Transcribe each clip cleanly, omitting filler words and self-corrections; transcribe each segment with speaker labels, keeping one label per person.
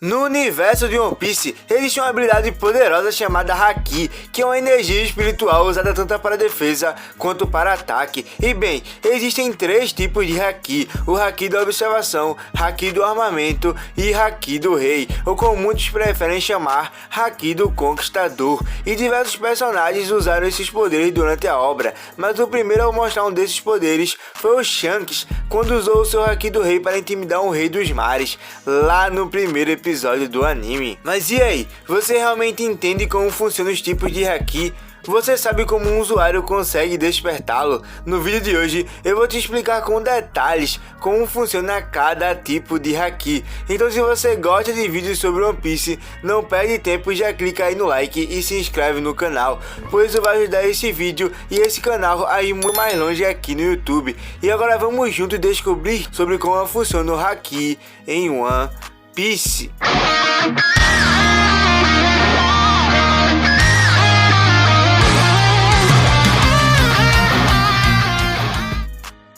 Speaker 1: No universo de One Piece, existe uma habilidade poderosa chamada Haki, que é uma energia espiritual usada tanto para defesa quanto para ataque. E bem, existem três tipos de Haki: o Haki da observação, Haki do armamento e Haki do rei, ou como muitos preferem chamar, Haki do conquistador. E diversos personagens usaram esses poderes durante a obra, mas o primeiro a mostrar um desses poderes foi o Shanks, quando usou o seu Haki do rei para intimidar um rei dos mares, lá no primeiro episódio do anime. Mas e aí, você realmente entende como funcionam os tipos de Haki? Você sabe como um usuário consegue despertá-lo? No vídeo de hoje eu vou te explicar com detalhes como funciona cada tipo de Haki. Então se você gosta de vídeos sobre One Piece, não perde tempo e já clica aí no like e se inscreve no canal, pois isso vai ajudar esse vídeo e esse canal a ir muito mais longe aqui no YouTube. E agora vamos juntos descobrir sobre como funciona o Haki em One Piece.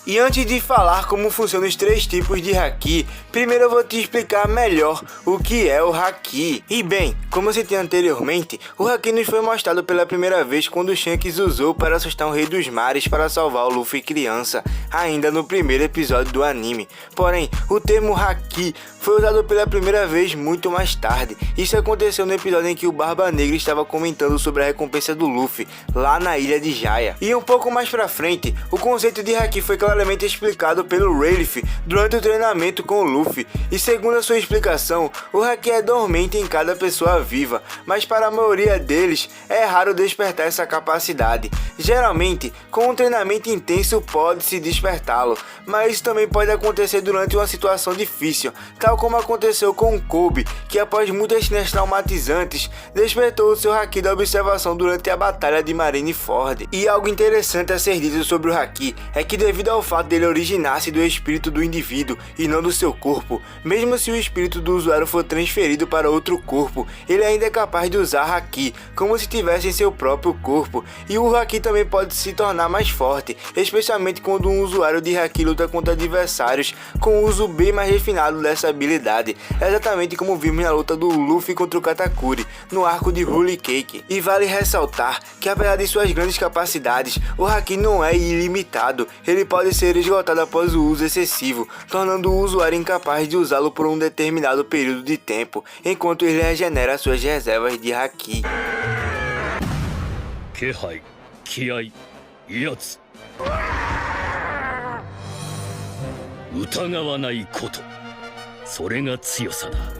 Speaker 1: E antes de falar como funcionam os três tipos de Haki, primeiro eu vou te explicar melhor o que é o Haki. E bem, como eu citei anteriormente, o Haki nos foi mostrado pela primeira vez quando o Shanks usou para assustar um rei dos mares para salvar o Luffy criança, ainda no primeiro episódio do anime. Porém, o termo Haki foi usado pela primeira vez muito mais tarde. Isso aconteceu no episódio em que o Barba Negra estava comentando sobre a recompensa do Luffy, lá na ilha de Jaya. E um pouco mais pra frente, o conceito de Haki foi claramente explicado pelo Rayleigh durante o treinamento com o Luffy, e segundo a sua explicação, o Haki é dormente em cada pessoa viva, mas para a maioria deles é raro despertar essa capacidade. Geralmente, com um treinamento intenso pode-se despertá-lo, mas isso também pode acontecer durante uma situação difícil, tal como aconteceu com Kobe, que após muitas cenas traumatizantes, despertou o seu Haki da observação durante a batalha de Marineford. E algo interessante a ser dito sobre o Haki é que, devido ao fato dele originar-se do espírito do indivíduo e não do seu corpo, mesmo se o espírito do usuário for transferido para outro corpo, ele ainda é capaz de usar Haki, como se tivesse em seu próprio corpo, e o Haki também pode se tornar mais forte, especialmente quando um usuário de Haki luta contra adversários com o uso bem mais refinado dessa habilidade, exatamente como vimos na luta do Luffy contra o Katakuri, no arco de Holy Cake. E vale ressaltar que, apesar de suas grandes capacidades, o Haki não é ilimitado, ele pode ser esgotado após o uso excessivo, tornando o usuário incapaz de usá-lo por um determinado período de tempo, enquanto ele regenera suas reservas de Haki.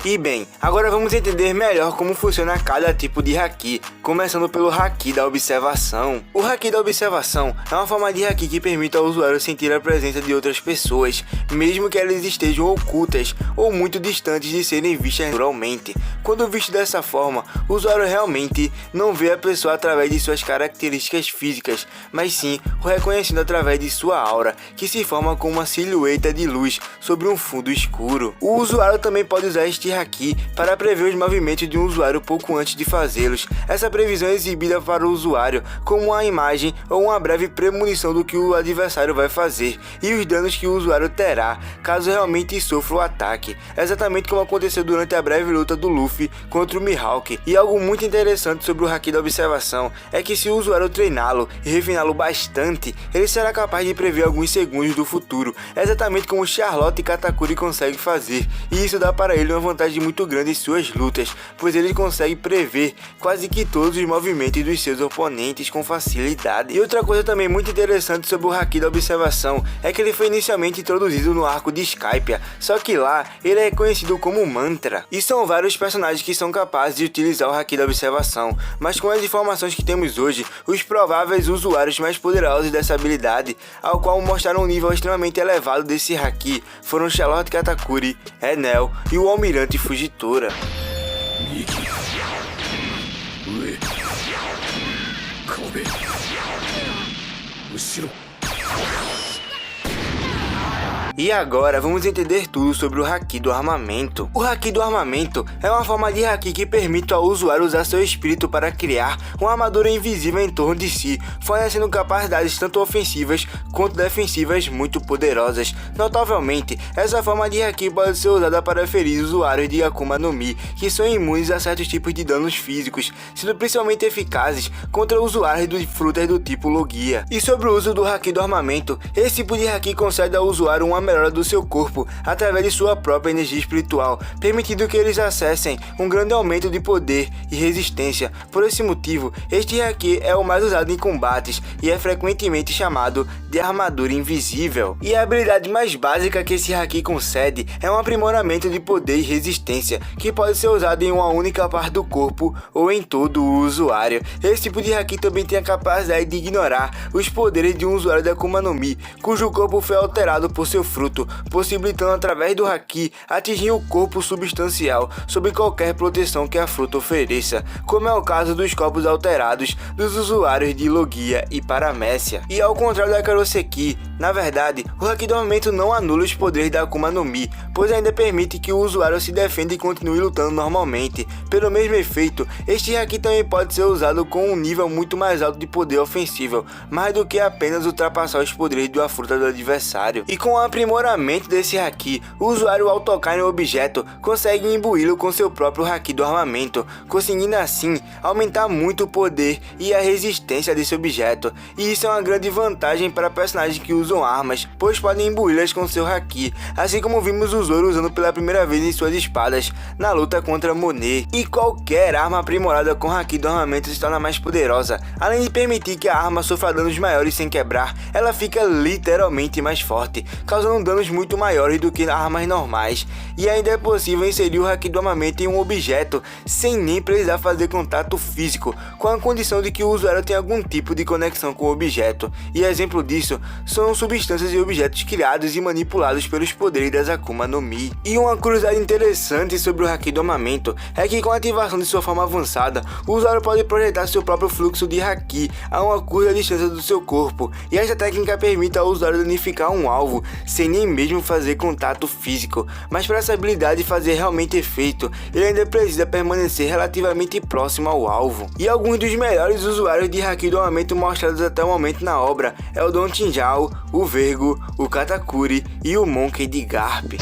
Speaker 1: E bem, agora vamos entender melhor como funciona cada tipo de Haki, começando pelo Haki da observação. O Haki da observação é uma forma de Haki que permite ao usuário sentir a presença de outras pessoas, mesmo que elas estejam ocultas ou muito distantes de serem vistas naturalmente. Quando visto dessa forma, o usuário realmente não vê a pessoa através de suas características físicas, mas sim o reconhecendo através de sua aura, que se forma como uma silhueta de luz sobre um fundo escuro. O usuário também pode usar este Haki para prever os movimentos de um usuário pouco antes de fazê-los. Essa previsão é exibida para o usuário como uma imagem ou uma breve premonição do que o adversário vai fazer e os danos que o usuário terá caso realmente sofra o ataque, exatamente como aconteceu durante a breve luta do Luffy contra o Mihawk. E algo muito interessante sobre o Haki da observação é que, se o usuário treiná-lo e refiná-lo bastante, ele será capaz de prever alguns segundos do futuro, exatamente como Charlotte e Katakuri conseguem fazer. E isso dá para ele uma vantagem muito grande em suas lutas, pois ele consegue prever quase que todos os movimentos dos seus oponentes com facilidade. E outra coisa também muito interessante sobre o Haki da observação é que ele foi inicialmente introduzido no arco de Skypiea, só que lá ele é conhecido como Mantra. E são vários personagens que são capazes de utilizar o Haki da observação, mas com as informações que temos hoje, os prováveis usuários mais poderosos dessa habilidade, ao qual mostraram um nível extremamente elevado desse Haki, foram Charlotte Katakuri, Enel e o Almirante Fujitora. E agora vamos entender tudo sobre o Haki do Armamento. O Haki do Armamento é uma forma de Haki que permite ao usuário usar seu espírito para criar uma armadura invisível em torno de si, fornecendo capacidades tanto ofensivas quanto defensivas muito poderosas. Notavelmente, essa forma de Haki pode ser usada para ferir usuários de Akuma no Mi, que são imunes a certos tipos de danos físicos, sendo principalmente eficazes contra usuários de frutas do tipo Logia. E sobre o uso do Haki do Armamento, esse tipo de Haki concede ao usuário uma melhora do seu corpo através de sua própria energia espiritual, permitindo que eles acessem um grande aumento de poder e resistência. Por esse motivo, este Haki é o mais usado em combates e é frequentemente chamado de armadura invisível. E a habilidade mais básica que esse Haki concede é um aprimoramento de poder e resistência, que pode ser usado em uma única parte do corpo ou em todo o usuário. Esse tipo de Haki também tem a capacidade de ignorar os poderes de um usuário da Akuma no Mi, cujo corpo foi alterado por seu fruto, possibilitando através do Haki atingir o corpo substancial sob qualquer proteção que a fruta ofereça, como é o caso dos corpos alterados dos usuários de Logia e Paramécia. E ao contrário da Karoseki, na verdade, o Haki do Armamento não anula os poderes da Akuma no Mi, pois ainda permite que o usuário se defenda e continue lutando normalmente. Pelo mesmo efeito, este Haki também pode ser usado com um nível muito mais alto de poder ofensivo, mais do que apenas ultrapassar os poderes da fruta do adversário. E com o aprimoramento desse Haki, o usuário ao tocar em um objeto consegue imbuí-lo com seu próprio Haki do Armamento, conseguindo assim aumentar muito o poder e a resistência desse objeto. E isso é uma grande vantagem para personagens que usam armas, pois podem imbuí-las com seu Haki, assim como vimos o Zoro usando pela primeira vez em suas espadas na luta contra Monet. E qualquer arma aprimorada com Haki do Armamento se torna mais poderosa. Além de permitir que a arma sofra danos maiores sem quebrar, ela fica literalmente mais forte, causando danos muito maiores do que armas normais. E ainda é possível inserir o Haki do Armamento em um objeto sem nem precisar fazer contato físico, com a condição de que o usuário tenha algum tipo de conexão com o objeto. E exemplo disso são substâncias e objetos criados e manipulados pelos poderes das Akuma no Mi. E uma curiosidade interessante sobre o Haki do Armamento é que com a ativação de sua forma avançada, o usuário pode projetar seu próprio fluxo de Haki a uma curta distância do seu corpo, e esta técnica permite ao usuário danificar um alvo sem nem mesmo fazer contato físico. Mas para essa habilidade fazer realmente efeito, ele ainda precisa permanecer relativamente próximo ao alvo. E alguns dos melhores usuários de Haki do Armamento mostrados até o momento na obra é o Don Chinjao, o Vergo, o Katakuri e o Monkey D. Garp.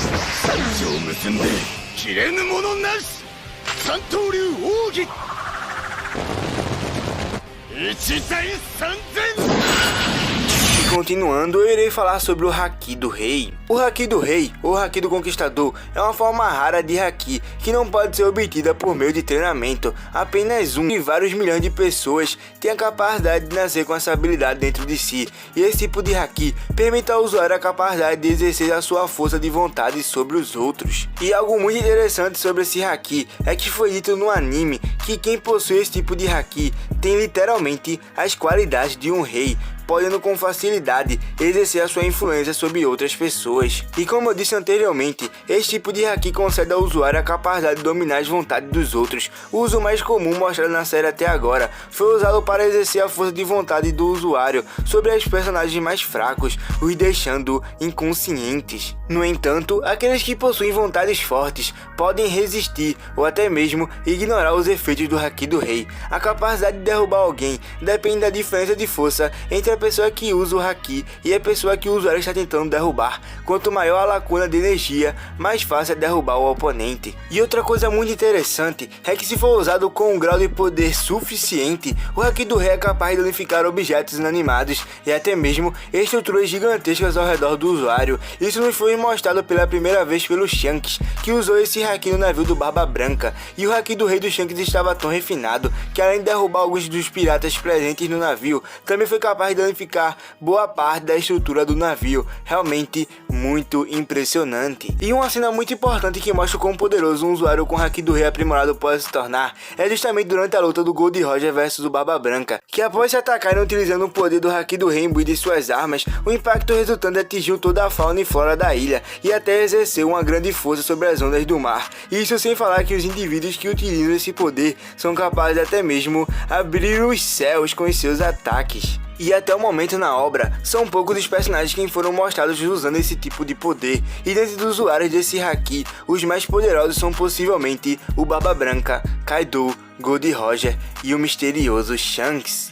Speaker 1: E continuando, eu irei falar sobre o Haki do Rei. O Haki do Rei, ou Haki do Conquistador, é uma forma rara de Haki que não pode ser obtida por meio de treinamento. Apenas um de vários milhões de pessoas tem a capacidade de nascer com essa habilidade dentro de si, e esse tipo de Haki permite ao usuário a capacidade de exercer a sua força de vontade sobre os outros. E algo muito interessante sobre esse Haki é que foi dito no anime que quem possui esse tipo de Haki tem literalmente as qualidades de um rei, podendo com facilidade exercer a sua influência sobre outras pessoas. E como eu disse anteriormente, esse tipo de Haki concede ao usuário a capacidade de dominar as vontades dos outros. O uso mais comum mostrado na série até agora foi usado para exercer a força de vontade do usuário sobre os personagens mais fracos, os deixando inconscientes. No entanto, aqueles que possuem vontades fortes podem resistir ou até mesmo ignorar os efeitos do Haki do Rei. A capacidade de derrubar alguém depende da diferença de força entre a pessoa que usa o Haki e a pessoa que o usuário está tentando derrubar. Quanto maior a lacuna de energia, mais fácil é derrubar o oponente. E outra coisa muito interessante é que se for usado com um grau de poder suficiente, o Haki do Rei é capaz de danificar objetos inanimados e até mesmo estruturas gigantescas ao redor do usuário. Isso nos foi mostrado pela primeira vez pelo Shanks, que usou esse Haki no navio do Barba Branca, e o Haki do Rei do Shanks estava tão refinado que, além de derrubar alguns dos piratas presentes no navio, também foi capaz de danificar boa parte da estrutura do navio. Realmente muito impressionante. E uma cena muito importante que mostra o quão poderoso um usuário com Haki do Rei aprimorado pode se tornar é justamente durante a luta do Gold Roger versus o Barba Branca, que após se atacarem utilizando o poder do Haki do Rei imbuído em suas armas, o impacto resultante atingiu toda a fauna e flora da ilha e até exerceu uma grande força sobre as ondas do mar. Isso sem falar que os indivíduos que utilizam esse poder são capazes até mesmo abrir os céus com os seus ataques. E até o momento na obra, são poucos os personagens que foram mostrados usando esse tipo de poder. E dentre os usuários desse haki, os mais poderosos são possivelmente o Barba Branca, Kaido, Gold Roger e o misterioso Shanks.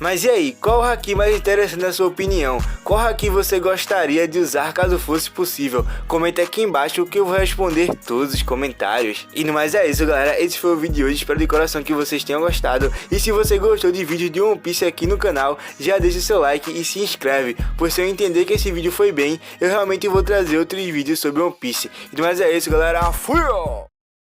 Speaker 1: Mas e aí, qual haki mais interessante na sua opinião? Qual haki você gostaria de usar caso fosse possível? Comenta aqui embaixo que eu vou responder todos os comentários. E no mais é isso, galera, esse foi o vídeo de hoje, espero de coração que vocês tenham gostado. E se você gostou de vídeos de One Piece aqui no canal, já deixa o seu like e se inscreve, pois se eu entender que esse vídeo foi bem, eu realmente vou trazer outros vídeos sobre One Piece. E no mais é isso, galera, fui!